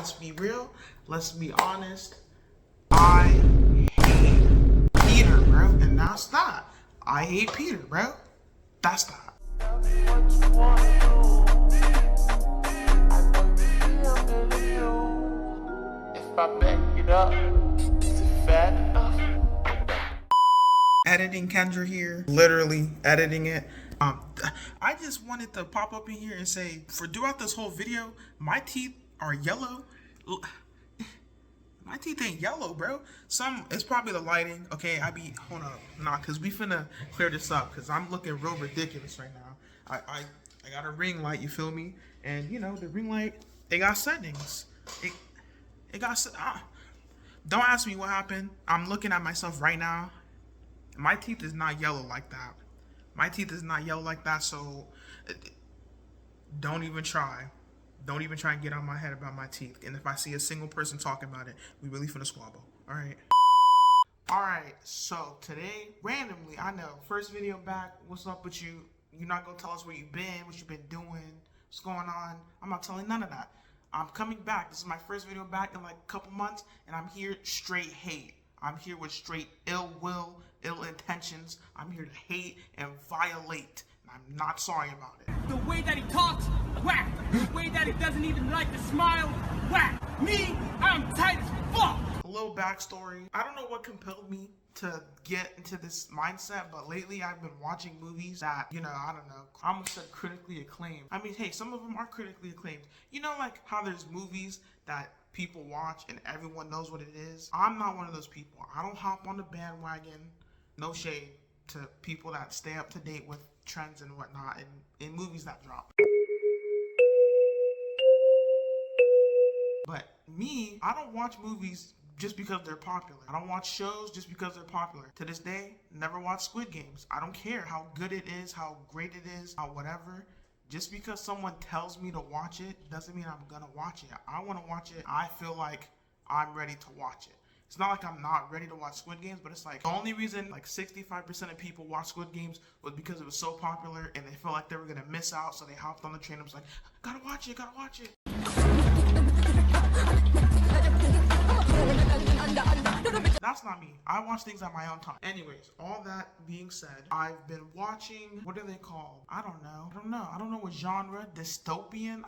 let's be real. Let's be honest. I hate Peter, bro. And that's that. I hate Peter, bro. That's that. If I back it up, is it fat enough? Editing Kendra here, literally editing it. I just wanted to pop up in here and say, for throughout this whole video, my teeth are yellow. My teeth ain't yellow, bro. It's probably the lighting. Okay, hold up, cause we finna clear this up, cause I'm looking real ridiculous right now. I got a ring light, you feel me? And you know the ring light, it got settings. It got. Don't ask me what happened. I'm looking at myself right now. My teeth is not yellow like that. My teeth is not yellow like that. So don't even try. Don't even try and get on my head about my teeth. And if I see a single person talking about it, we really finna squabble. Alright. Alright, so today, randomly, I know, first video back, what's up with you? You're not gonna tell us where you've been, what you've been doing, what's going on. I'm not telling none of that. I'm coming back. This is my first video back in like a couple months, and I'm here straight hate. I'm here with straight ill will, ill intentions. I'm here to hate and violate. I'm not sorry about it. The way that he talks, whack. The way that he doesn't even like to smile, whack. Me, I'm tight as fuck. A little backstory. I don't know what compelled me to get into this mindset, but lately I've been watching movies that, I don't know, I almost said critically acclaimed. I mean, hey, some of them are critically acclaimed. You know, like how there's movies that people watch and everyone knows what it is? I'm not one of those people. I don't hop on the bandwagon. No shade to people that stay up to date with trends and whatnot in movies that drop. But me, I don't watch movies just because they're popular. I don't watch shows just because they're popular. To this day, never watch Squid Games. I don't care how good it is, how great it is, how whatever. Just because someone tells me to watch it doesn't mean I'm gonna watch it. I wanna watch it. I feel like I'm ready to watch it. It's not like I'm not ready to watch Squid Games, but it's like the only reason like 65% of people watch Squid Games was because it was so popular and they felt like they were gonna miss out, so they hopped on the train and was like, gotta watch it, gotta watch it. That's not me. I watch things at my own time. Anyways, all that being said, I've been watching, what are they called? I don't know. I don't know what genre. Dystopian?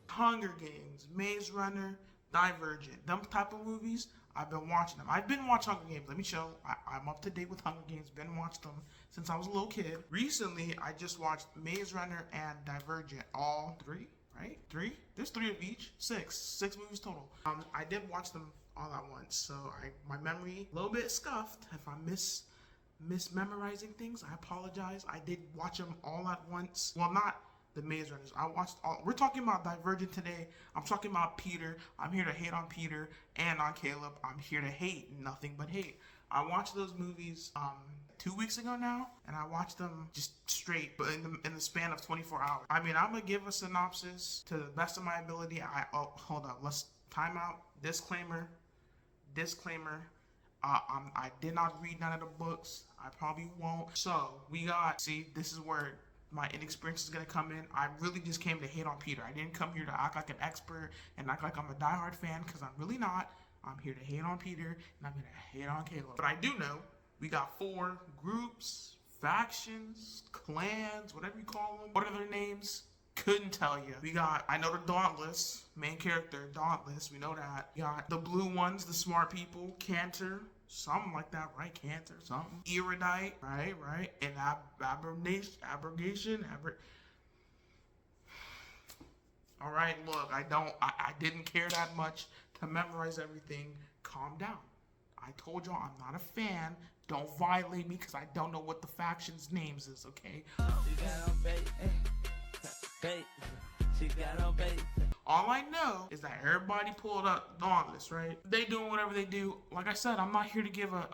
Hunger Games, Maze Runner, Divergent. Them type of movies, I've been watching them. I've been watching Hunger Games. Let me show. I'm up to date with Hunger Games. Been watched them since I was a little kid. Recently, I just watched Maze Runner and Divergent. All three, right? Three? There's three of each. Six movies total. I did watch them all at once, so my memory a little bit scuffed. If I mismemorizing things, I apologize. I did watch them all at once. Well, not the Maze Runners. I watched all. We're talking about Divergent today. I'm talking about Peter. I'm here to hate on Peter and on Caleb. I'm here to hate, nothing but hate. I watched those movies 2 weeks ago now, and I watched them just straight, but in the span of 24 hours. I mean, I'm gonna give a synopsis to the best of my ability. Hold up. Let's time out. Disclaimer. I did not read none of the books. I probably won't. So this is where my inexperience is gonna come in. I really just came to hate on Peter. I didn't come here to act like an expert and act like I'm a diehard fan, because I'm really not. I'm here to hate on Peter, and I'm here to hate on Caleb. But I do know we got 4 groups, factions, clans, whatever you call them. What are their names? Couldn't tell you. I know the Dauntless, main character, Dauntless, we know that. We got the blue ones, the smart people, Cantor, something like that, right? Cantor, something. Erudite, right? And abrogation. All right, look, I didn't care that much to memorize everything. Calm down. I told y'all I'm not a fan. Don't violate me, because I don't know what the faction's names is, okay? All I know is that everybody pulled up Dauntless, right? They doing whatever they do. Like I said, I'm not here to give a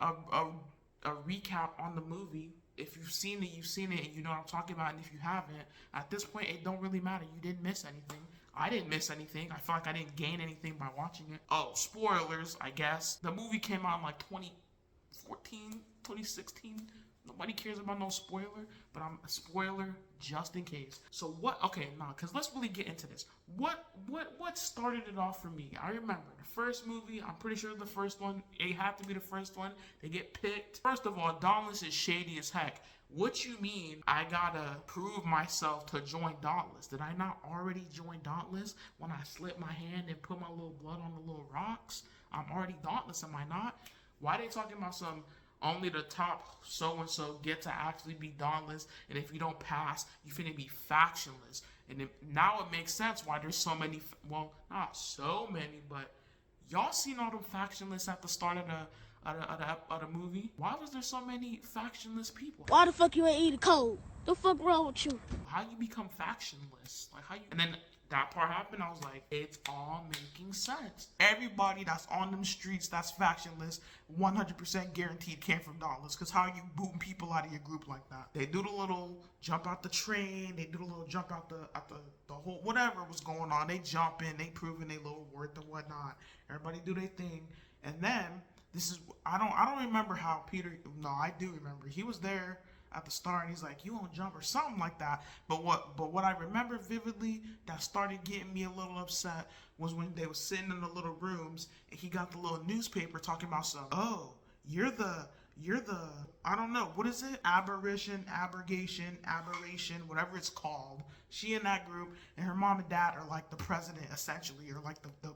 recap on the movie. If you've seen it, you've seen it, and you know what I'm talking about. And if you haven't, at this point, it don't really matter. You didn't miss anything. I didn't miss anything. I feel like I didn't gain anything by watching it. Oh, spoilers, I guess. The movie came out in like 2014, 2016. Nobody cares about no spoiler, but I'm a spoiler just in case. So what? Okay, nah, cause let's really get into this. What started it off for me? I remember the first movie. I'm pretty sure the first one. It had to be the first one. They get picked. First of all, Dauntless is shady as heck. What you mean? I gotta prove myself to join Dauntless? Did I not already join Dauntless when I slipped my hand and put my little blood on the little rocks? I'm already Dauntless, am I not? Why they talking about some? Only the top so-and-so get to actually be Dauntless, and if you don't pass, you finna be factionless. And now it makes sense why there's so many, well, not so many, but y'all seen all them factionless at the start of the movie? Why was there so many factionless people? Why the fuck you ain't eat a cold? The fuck wrong with you? How you become factionless? Like how you, and then that part happened, I was like, it's all making sense. Everybody that's on them streets that's factionless, 100% guaranteed came from Dauntless. Because how are you booting people out of your group like that? They do the little jump out the train, they do the little jump out the whole, whatever was going on. They jump in, they proving their little worth and whatnot. Everybody do their thing. And then, this is, I don't remember how Peter, no, I do remember. He was there at the start and he's like, you won't jump or something like that. But what I remember vividly that started getting me a little upset was when they were sitting in the little rooms and he got the little newspaper talking about some, oh, you're the I don't know, what is it? Aberration, whatever it's called. She in that group and her mom and dad are like the president essentially, or like the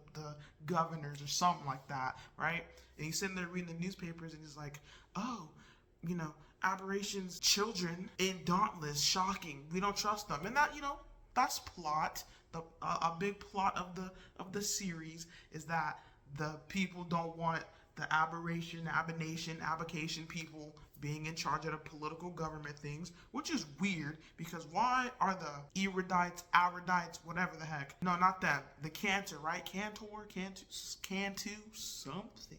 governors or something like that, right? And he's sitting there reading the newspapers and he's like, oh, you know, Aberration's children in Dauntless, shocking. We don't trust them, and that, you know, that's plot. A big plot of the series is that the people don't want the Aberration, Abocation people being in charge of the political government things, which is weird because why are the erudites, whatever the heck? No, not them. The Cantor, right? Cantu, something.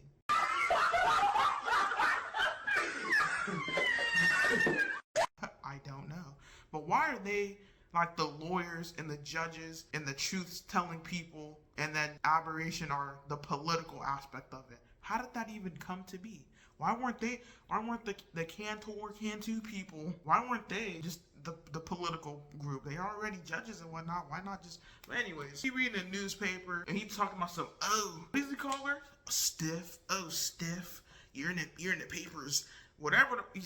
I don't know. But why are they like the lawyers and the judges and the truth-telling people, and then Aberration are the political aspect of it? How did that even come to be? Why weren't the Cantu people, why weren't they just the political group? They are already judges and whatnot. Why not just, but anyways, he reading a newspaper and he talking about some, oh, what does he call her? Stiff. Oh, stiff. You're in the papers. Whatever he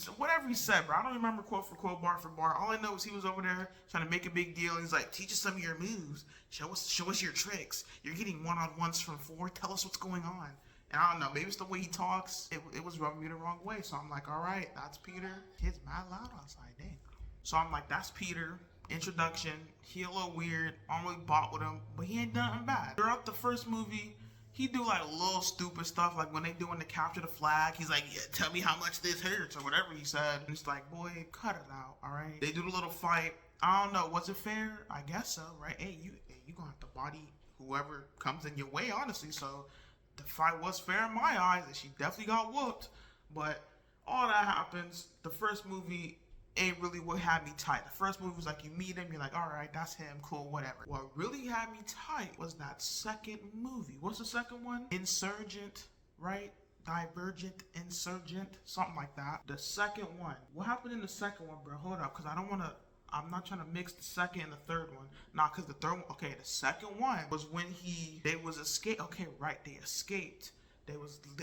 said, bro. I don't remember quote for quote, bar for bar. All I know is he was over there trying to make a big deal. He's like, teach us some of your moves. Show us your tricks. You're getting one-on-ones from 4. Tell us what's going on. And I don't know, maybe it's the way he talks. It was rubbing me the wrong way. So I'm like, all right, that's Peter. Kids mad loud outside, dang. So I'm like, that's Peter. Introduction. He a little weird. I only bought with him, but he ain't done nothing bad. Throughout the first movie, he do like little stupid stuff, like when they doing the capture the flag, he's like, yeah, tell me how much this hurts, or whatever he said. And it's like, boy, cut it out, all right? They do the little fight. I don't know, was it fair? I guess so, right? Hey, you gonna have to body whoever comes in your way, honestly. So the fight was fair in my eyes, and she definitely got whooped. But all that happens. The first movie ain't really what had me tight. The first movie was like, you meet him, you're like, all right, that's him, cool, whatever. What really had me tight was that second movie. What's the second one? Insurgent, right? Divergent, Insurgent, something like that. The second one. What happened in the second one, bro? Hold up, because I'm not trying to mix the second and the third one. Nah, because the third one, okay, the second one was when they was escaped. Okay, right, they escaped. They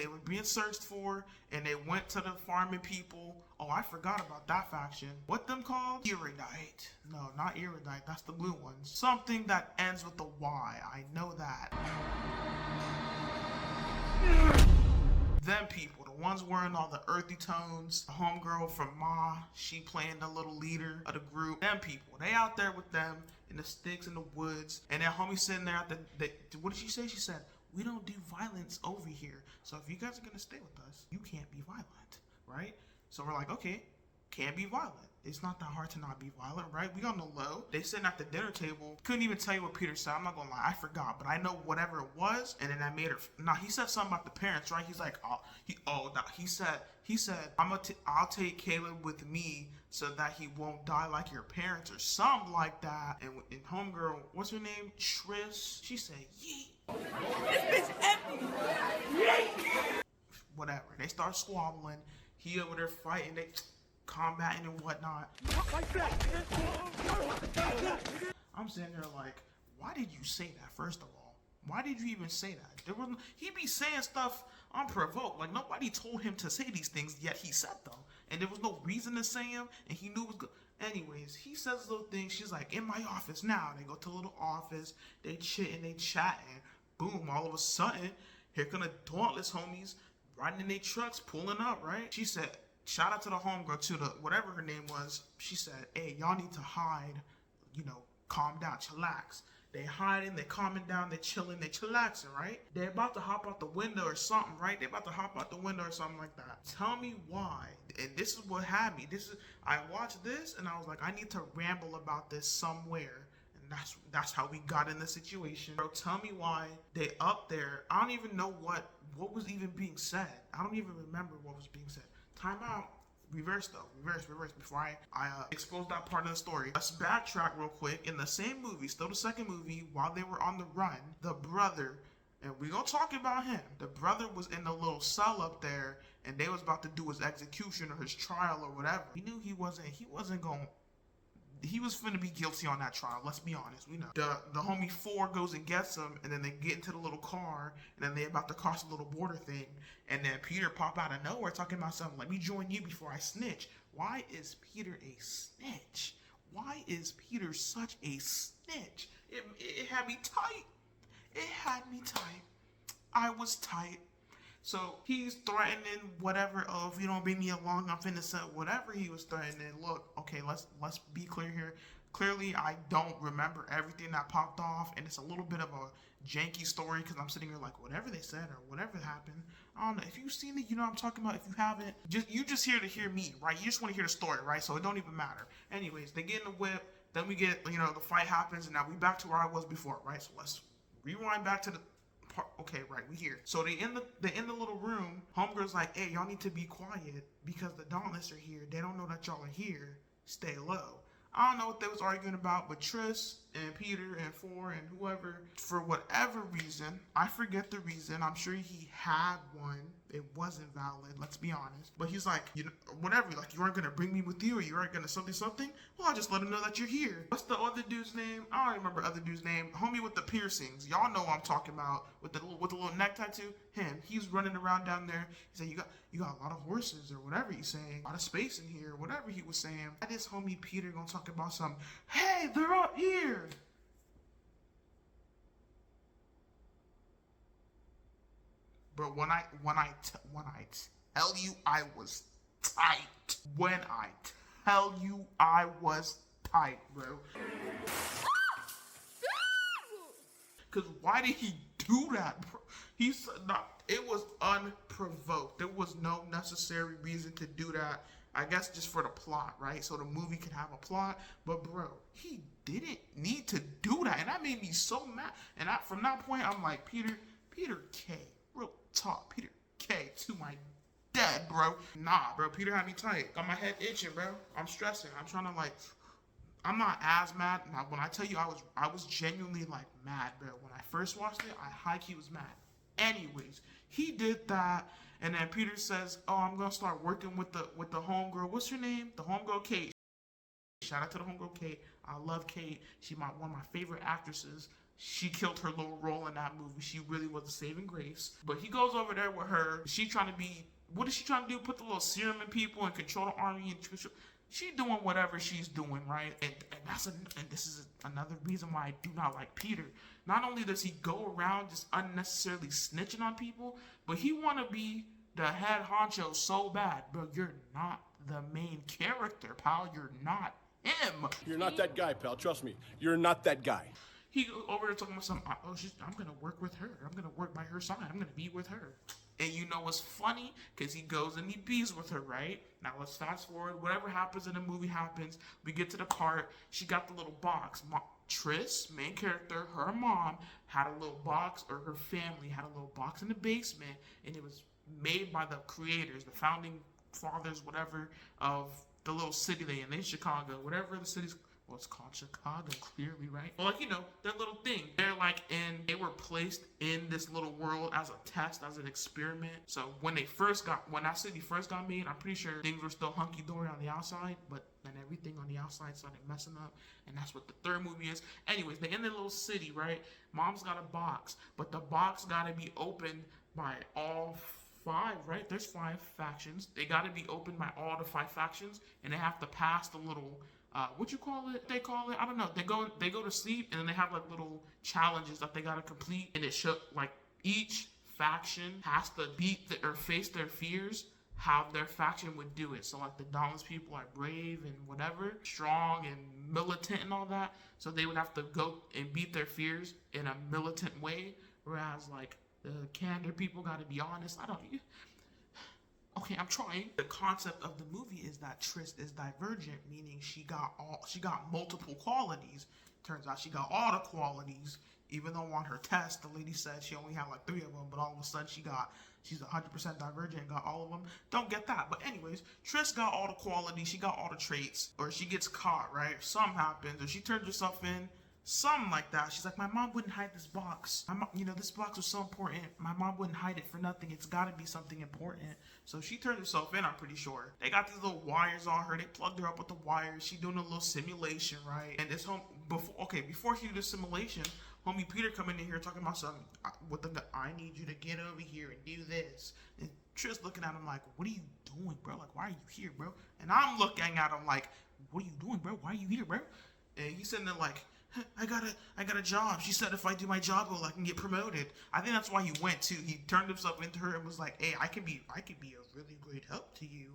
were being searched for, and they went to the farming people. Oh, I forgot about that faction. What them called? Erudite. No, not Erudite. That's the blue ones. Something that ends with the Y. I know that. Them people, the ones wearing all the earthy tones. The homegirl from Ma, she playing the little leader of the group. Them people, they out there with them in the sticks in the woods, and that homie sitting there at the what did she say? She said, we don't do violence over here. So if you guys are going to stay with us, you can't be violent, right? So we're like, okay, can't be violent. It's not that hard to not be violent, right? We on the low. They sitting at the dinner table. Couldn't even tell you what Peter said. I'm not going to lie. I forgot. But I know whatever it was. And then I made her. Nah, he said something about the parents, right? He's like, he said, I'll take Caleb with me so that he won't die like your parents or something like that. And homegirl, what's her name? Trish. She said, yeet. This bitch empty. Whatever. They start squabbling. He over there fighting. combating and whatnot. I'm sitting there like, why did you say that? First of all, why did you even say that? He be saying stuff unprovoked. Like nobody told him to say these things, yet he said them, and there was no reason to say them, and he knew it was good. Anyways, he says little things. She's like, in my office now. They go to a little office. They chitting, they chatting. Boom! All of a sudden, here come the Dauntless homies riding in their trucks, pulling up. Right? She said, shout out to the homegirl, to the whatever her name was. She said, hey, y'all need to hide. You know, calm down, chillax. They hiding, they calming down, they chilling, they chillaxing, right? They about to hop out the window or something, right? They about to hop out the window or something like that. Tell me why. And this is what had me. I watched this and I was like, I need to ramble about this somewhere. And that's how we got in the situation. Bro, tell me why they up there. I don't even know what was even being said. I don't even remember what was being said. Time out. Reverse though, reverse, before I expose that part of the story. Let's backtrack real quick. In the same movie, still the second movie, while they were on the run, the brother, and we gonna talk about him, the brother was in the little cell up there, and they was about to do his execution or his trial or whatever. He knew he was finna be guilty on that trial, let's be honest, we know. The homie 4 goes and gets him, and then they get into the little car, and then they about to cross the little border thing, and then Peter pop out of nowhere talking about something, let me join you before I snitch. Why is Peter a snitch? Why is Peter such a snitch? It had me tight. It had me tight. I was tight. So he's threatening whatever of, you don't bring me along, I'm finna say whatever he was threatening. Look, okay, let's be clear here. Clearly, I don't remember everything that popped off, and it's a little bit of a janky story because I'm sitting here like, whatever they said or whatever happened, I don't know. If you've seen it, you know what I'm talking about. If you haven't, you just here to hear me, right? You just want to hear the story, right? So it don't even matter. Anyways, they get in the whip, then we get, the fight happens, and now we back to where I was before, right? So let's rewind back to the part. Okay, right, we here. So they in the little room. Homegirl's like, hey, y'all need to be quiet because the Dauntless are here. They don't know that y'all are here. Stay low. I don't know what they was arguing about, but Tris and Peter and 4 and whoever, for whatever reason, I forget the reason. I'm sure he had one. It wasn't valid, let's be honest. But he's like, whatever, like, you aren't gonna bring me with you, or you aren't gonna something. Well, I'll just let him know that you're here. What's the other dude's name? I don't remember other dude's name. Homie with the piercings. Y'all know what I'm talking about. With the little neck tattoo. Him. He's running around down there. He said, you got a lot of horses, or whatever he's saying. A lot of space in here, whatever he was saying. This homie Peter gonna talk about something. Hey, they're up here. But when I tell you I was tight, when I tell you I was tight, bro. Cause why did he do that, bro? It was unprovoked. There was no necessary reason to do that. I guess just for the plot, right? So the movie could have a plot. But bro, he didn't need to do that, and that made me so mad. And from that point, I'm like, Peter K. Real talk, Peter K. to my dad, bro. Nah, bro, Peter had me tight. Got my head itching, bro. I'm stressing. I'm trying to I'm not as mad. Now, when I tell you I was genuinely mad, bro. When I first watched it, I high-key was mad. Anyways, he did that, and then Peter says, oh, I'm gonna start working with the homegirl. What's her name? The homegirl Kate. Shout out to the homegirl Kate. I love Kate. She's one of my favorite actresses. She killed her little role in that movie. She really was a saving grace. But he goes over there with her. What is she trying to do? Put the little serum in people and control the army and she doing whatever she's doing, right? And this is another reason why I do not like Peter. Not only does he go around just unnecessarily snitching on people, but he want to be the head honcho so bad. Bro, you're not the main character, pal. You're not him. You're not that guy, pal. Trust me. You're not that guy. He goes over there talking about something. Oh, I'm going to work with her. I'm going to work by her side. I'm going to be with her. And you know what's funny? Because he goes and he bees with her, right? Now let's fast forward. Whatever happens in the movie happens. We get to the part. She got the little box. Tris, main character, her mom had a little box, or her family had a little box in the basement. And it was made by the creators, the founding fathers, whatever, of the little city they in Chicago, whatever the city's well, it's called Chicago, clearly, right? Well, like, you know, their little thing. They were placed in this little world as a test, as an experiment. So when that city first got made, I'm pretty sure things were still hunky-dory on the outside, but then everything on the outside started messing up, and that's what the third movie is. Anyways, they're in their little city, right? Mom's got a box, but the box gotta be opened by all five, right? There's 5 factions. They gotta be opened by all the 5 factions, and they have to pass the little what you call it? They call it, I don't know. They go to sleep, and then they have like little challenges that they gotta complete, and it show like each faction has to or face their fears how their faction would do it. So like the Dauntless people are brave and whatever, strong and militant and all that. So they would have to go and beat their fears in a militant way, whereas like the Candor people gotta be honest. Okay, I'm trying. The concept of the movie is that Triss is divergent, meaning she got multiple qualities. Turns out she got all the qualities, even though on her test the lady said she only had like 3 of them, but all of a sudden she's 100% divergent and got all of them. Don't get that. But anyways, Triss got all the qualities, she got all the traits, or she gets caught, right? Something happens, or she turns herself in. Something like that. She's like, my mom wouldn't hide this box. This box was so important. My mom wouldn't hide it for nothing. It's got to be something important. So she turned herself in, I'm pretty sure. They got these little wires on her. They plugged her up with the wires. She doing a little simulation, right? And this before she did the simulation, homie Peter coming in here talking about something. I need you to get over here and do this. And Triss looking at him like, what are you doing, bro? Like, why are you here, bro? And I'm looking at him like, what are you doing, bro? Why are you here, bro? And he's sitting there like, I got a job. She said if I do my job well, I can get promoted. I think that's why he went too. He turned himself into her and was like, hey, I could be a really great help to you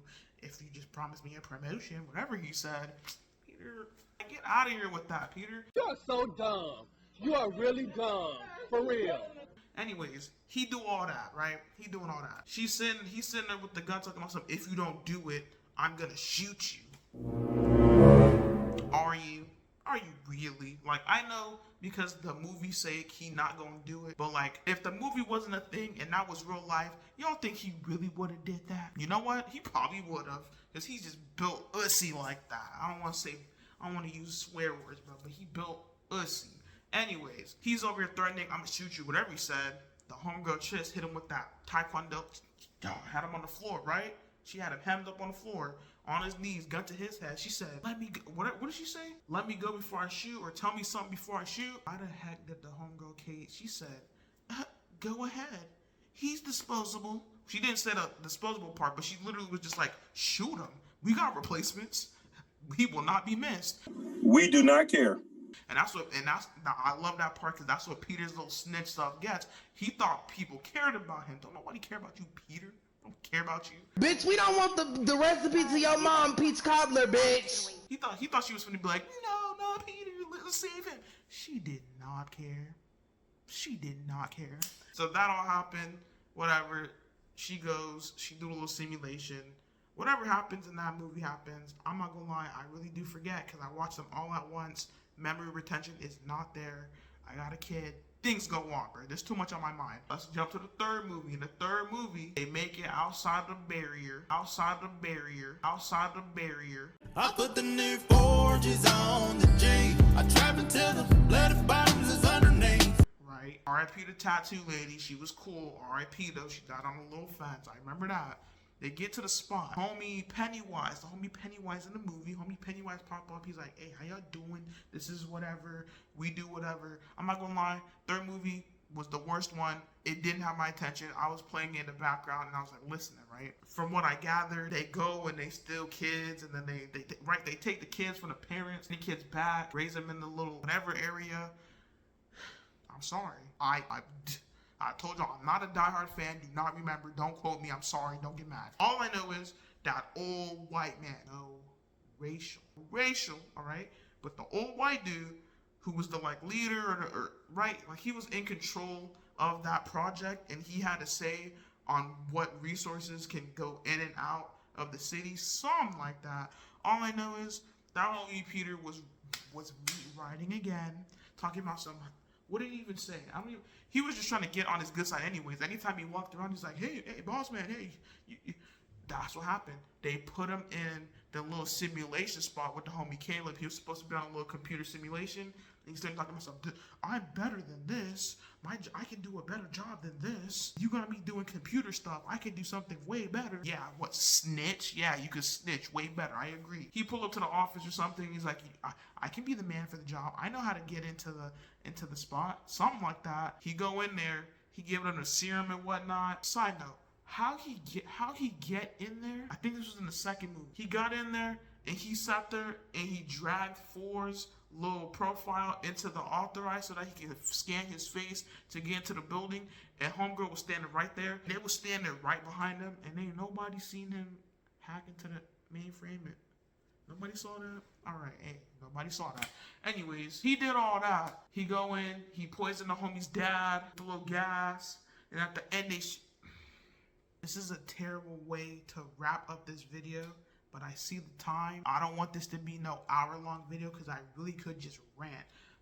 if you just promise me a promotion, whatever he said. Peter, get out of here with that, Peter. You're so dumb. You are really dumb. For real. Anyways, he do all that, right? He doing all that. He's sitting there with the gun talking about something. If you don't do it, I'm gonna shoot you. Are you really? Like, I know because the movie's sake he not gonna do it, but like if the movie wasn't a thing and that was real life, you don't think he really would have did that? You know what? He probably would have, because he's just built ussy like that. I don't want to use swear words, bro, but he built ussy. Anyways, he's over here threatening, I'm gonna shoot you, whatever he said. The homegirl Triss hit him with that taekwondo, had him on the floor, right? She had him hemmed up on the floor, on his knees, gun to his head. She said, let me go. What did she say? Let me go before I shoot, or tell me something before I shoot. Why the heck did the homegirl Kate, she said, go ahead. He's disposable. She didn't say the disposable part, but she literally was just like, shoot him. We got replacements. He will not be missed. We do not care. And I love that part, because that's what Peter's little snitch stuff gets. He thought people cared about him. Don't nobody care about you, Peter. Don't care about you. Bitch, we don't want the recipe to your mom, peach cobbler, bitch. He thought she was gonna be like, no, Peter, let's save him. She did not care. She did not care. So that all happened. Whatever. She goes. She do a little simulation. Whatever happens in that movie happens. I'm not gonna lie. I really do forget, because I watched them all at once. Memory retention is not there. I got a kid. Things go on, bro. There's too much on my mind. Let's jump to the third movie. In the third movie, they make it outside the barrier. Outside the barrier. Outside the barrier. I put the new forges on the G. I trap until the bloody bottoms is underneath. Right. R.I.P. the tattoo lady. She was cool. R.I.P. though. She died on a little fence. I remember that. They get to the spot. Homie Pennywise. The homie Pennywise in the movie. Homie Pennywise pop up. He's like, hey, how y'all doing? This is whatever. We do whatever. I'm not gonna lie. Third movie was the worst one. It didn't have my attention. I was playing in the background and I was like listening, right? From what I gathered, they go and they steal kids, and then they take the kids from the parents, the kids back, raise them in the little whatever area. I'm sorry. I told y'all, I'm not a diehard fan. Do not remember. Don't quote me. I'm sorry. Don't get mad. All I know is that old white man. No, racial, all right? But the old white dude who was the like leader or right, like he was in control of that project, and he had to say on what resources can go in and out of the city, something like that. All I know is that homie Peter was riding again, talking about some. What did he even say? He was just trying to get on his good side anyways. Anytime he walked around, he's like, hey, boss man, hey. That's what happened. They put him in the little simulation spot with the homie Caleb. He was supposed to be on a little computer simulation. And he started talking to himself, I'm better than this. I can do a better job than this. You gonna be doing computer stuff. I can do something way better. Yeah, what, snitch? Yeah, you could snitch way better. I agree. He pulled up to the office or something. He's like, I can be the man for the job. I know how to get into the spot. Something like that. He go in there. He gave him a serum and whatnot. Side note, how he get in there? I think this was in the second movie. He got in there and he sat there and he dragged Four's little profile into the authorized so that he can scan his face to get into the building. And homegirl was standing right there. They was standing right behind him, and ain't nobody seen him hack into the mainframe. Nobody saw that? Alright, hey, nobody saw that. Anyways, he did all that. He go in, he poisoned the homie's dad with a little gas, and at the end this is a terrible way to wrap up this video, but I see the time. I don't want this to be no hour-long video because I really could just rant.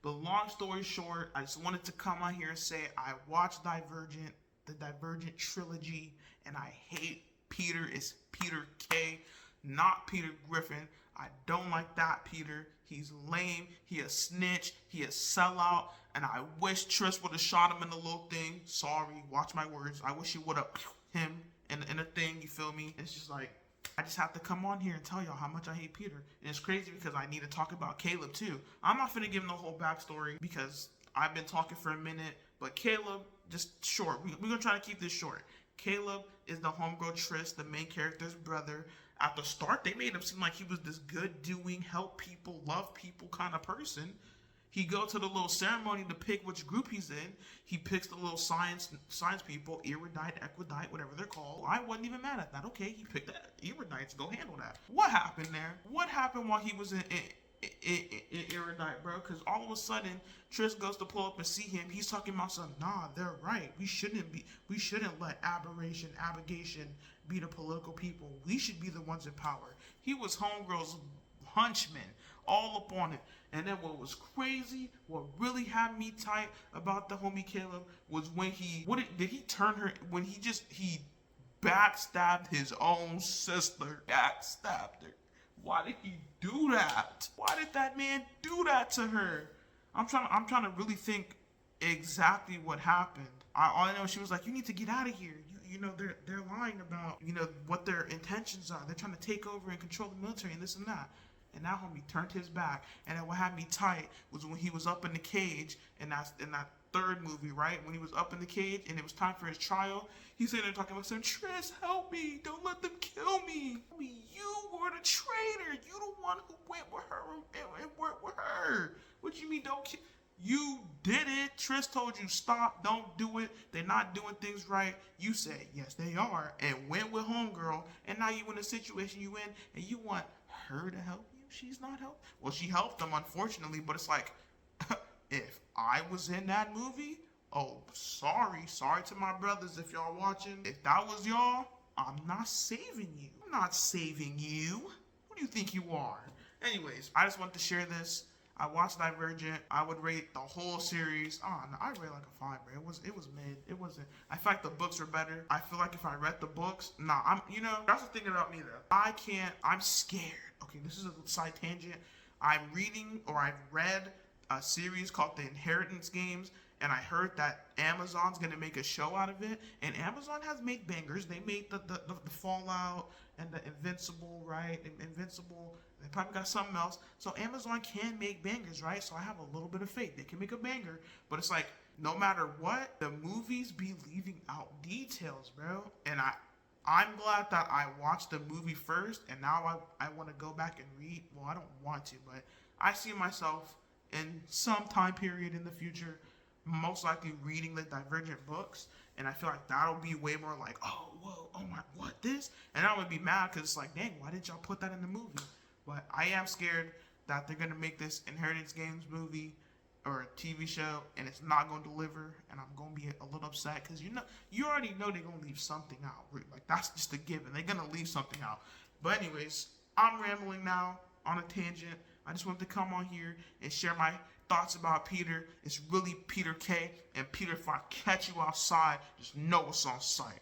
But long story short, I just wanted to come on here and say I watched Divergent, the Divergent trilogy, and I hate Peter. It's Peter K, not Peter Griffin. I don't like that Peter. He's lame. He a snitch. He a sellout. And I wish Trish would have shot him in the little thing. Sorry, watch my words. I wish he would have him in a thing. You feel me? It's just like, I just have to come on here and tell y'all how much I hate Peter. And it's crazy because I need to talk about Caleb too. I'm not finna give him the whole backstory because I've been talking for a minute. But Caleb, just short. We're gonna try to keep this short. Caleb is the homegirl Trish, the main character's brother. At the start, they made him seem like he was this good doing, help people, love people kind of person. He go to the little ceremony to pick which group he's in. He picks the little science people, erudite, equidite, whatever they're called. I wasn't even mad at that. Okay, he picked that. Erudites, go handle that. What happened there? What happened while he was in erudite, bro? Because all of a sudden, Trish goes to pull up and see him. He's talking about something. Nah, they're right. We shouldn't let abnegation be the political people. We should be the ones in power. He was homegirl's hunchman, all up on it. And then what was crazy, what really had me tight about the homie Caleb was when he backstabbed his own sister. Backstabbed her. Why did he do that? Why did that man do that to her? I'm trying to really think exactly what happened. All I know, she was like, you need to get out of here. You know, they're lying about, you know, what their intentions are. They're trying to take over and control the military and this and that. And that homie turned his back. And then what had me tight was when he was up in the cage in that third movie, right? When he was up in the cage and it was time for his trial, he's sitting there talking about saying, Trish, help me. Don't let them kill me. You were the traitor. You the one who went with her and worked with her. What you mean don't kill? You did it. Trish told you stop, don't do it. They're not doing things right. You said, yes, they are, and went with homegirl. And now you in a situation you in, and you want her to help you? She's not helping. Well, she helped them, unfortunately, but it's like, if I was in that movie, oh, sorry to my brothers if y'all watching. If that was y'all, I'm not saving you. I'm not saving you. Who do you think you are? Anyways, I just wanted to share this. I watched Divergent. I would rate the whole series. Oh no, I rate like a 5, bro. It was mid. It wasn't. I feel like the books were better. I feel like if I read the books, that's the thing about me though. I'm scared. Okay, this is a side tangent. I've read a series called The Inheritance Games, and I heard that Amazon's gonna make a show out of it. And Amazon has made bangers. They made the Fallout and the Invincible, right? Invincible. They probably got something else. So Amazon can make bangers, right? So I have a little bit of faith. They can make a banger. But it's like, no matter what, the movies be leaving out details, bro. And I'm glad that I watched the movie first, and now I want to go back and read. Well, I don't want to, but I see myself in some time period in the future most likely reading the Divergent books, and I feel like that'll be way more like, oh, whoa, oh my, what, this? And I would be mad because it's like, dang, why didn't y'all put that in the movie? But I am scared that they're going to make this Inheritance Games movie or a TV show, and it's not going to deliver, and I'm going to be a little upset because you already know they're going to leave something out. Like, that's just a given. They're going to leave something out. But anyways, I'm rambling now on a tangent. I just wanted to come on here and share my thoughts about Peter. It's really Peter K. And Peter, if I catch you outside, just know what's on sight.